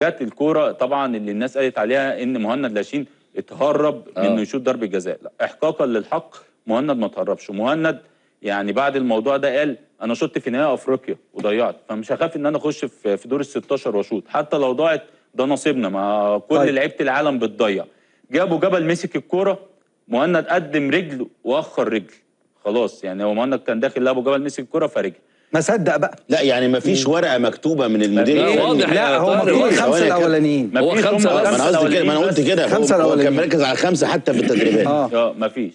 جت الكوره طبعا اللي الناس قالت عليها ان مهند لاشين اتهرب من انه يشوط ضربه جزاء. لا، احقاقا للحق مهند ما اتهربش. مهند يعني بعد الموضوع ده قال انا شطت في نهائي افريقيا وضيعت، فمش هخاف ان انا اخش في دور ال 16 واشوط، حتى لو ضاعت ده نصيبنا، ما كل لعيبه العالم بتضيع. جابوا جبل مسك الكوره، مهند قدم رجل واخر رجل، خلاص يعني هو مهند كان داخل لابو جبل مسك الكوره فرجع. ما صدق بقى. لا يعني ما فيش ورقه مكتوبه من المدير لا واضح. لا هو مكتوب الخمسه الاولانيين. هو خمسه ما انا قصدي كده، ما انا قلت كده، هو كان مركز على خمسه حتى في التدريبات. مفيش.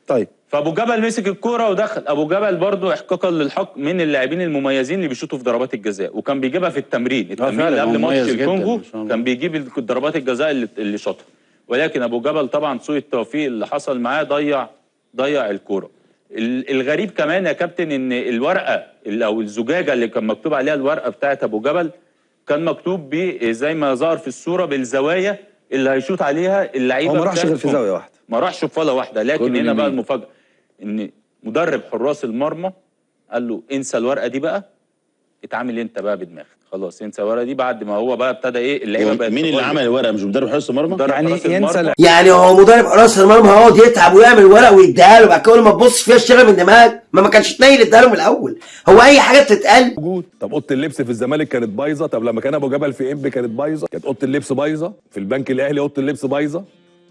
طيب فابو جبل مسك الكوره ودخل. ابو جبل برضو احقاقا للحق من اللاعبين المميزين اللي بيشوطوا في ضربات الجزاء، وكان بيجيبها في التمرين اللي قبل ماتش الكونغو كان بيجيب ضربات الجزاء اللي شاطها. ولكن ابو جبل طبعا سوء التوفيق اللي حصل معاه ضيع الكوره. الغريب كمان يا كابتن ان الورقه او الزجاجه اللي كان مكتوب عليها الورقه بتاعت ابو جبل كان مكتوب زي ما ظهر في الصوره بالزوايا اللي هيشوط عليها اللعيبه. هو ما راحش غير في زاويه واحده، ما راحش في ولا واحده. لكن هنا بقى المفاجاه ان مدرب حراس المرمى قال له انسى الورقه دي بقى، اتعامل انت بقى بدماغك، خلاص انسى الورقه دي. بعد ما هو بقى ابتدى اللعيبه بقت مين اللي عمل الورقه؟ مش مدرب حراس المرمى؟ يعني هو مدرب حراس المرمى هيقعد يتعب ويعمل ورقه ويديها له، بعد كده ما تبصش فيها اشتغل من دماغك؟ ما كانش تنيل اديها له من الاول. هو اي حاجه بتتقال موجود. طب اوضه اللبس في الزمالك كانت بايظه، طب لما كان ابو جبل في انبي كانت بايظه، كانت اوضه اللبس بايظه، في البنك الاهلي اوضه اللبس بايظه.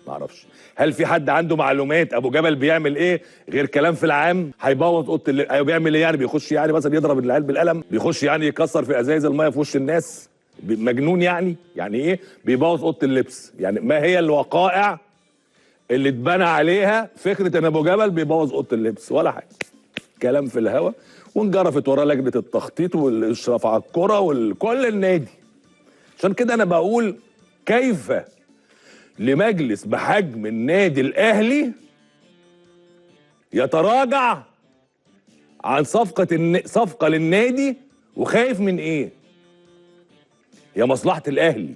ما اعرفش هل في حد عنده معلومات ابو جبل بيعمل ايه غير كلام في العام؟ هيبوظ اوضه اللبس. ايوه بيعمل ايه يعني؟ بيخش يعني مثلا يضرب العيال بالقلم؟ بيخش يعني يكسر في ازايز الميه في وش الناس؟ مجنون يعني ايه بيبوظ اوضه اللبس؟ يعني ما هي الوقائع اللي اتبنى عليها فكره ان ابو جبل بيبوظ اوضه اللبس؟ ولا حاجه، كلام في الهوا. وانجرفت وراه لجنه التخطيط والاشراف على الكره وكل النادي. عشان كده انا بقول كيف لمجلس بحجم النادي الاهلي يتراجع عن صفقه للنادي وخايف من ايه؟ هي مصلحه الاهلي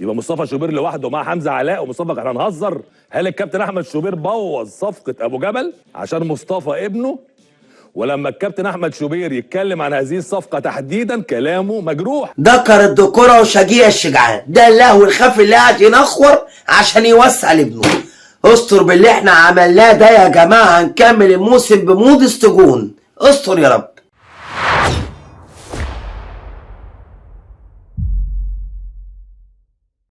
يبقى مصطفى شوبير لوحده مع حمزه علاء ومصطفى. احنا هنهزر؟ هل الكابتن احمد شوبير بوظ صفقه ابو جبل عشان مصطفى ابنه؟ ولما الكابتن احمد شوبير يتكلم عن هذه الصفقه تحديدا كلامه مجروح. ذكر الدكوره وشجيع الشجعان، ده اللهو الخفي اللي قاعد ينخور عشان يوسع لابنه. استر باللي احنا عملناه ده يا جماعه، هنكمل الموسم بمود استجون. استر يا رب.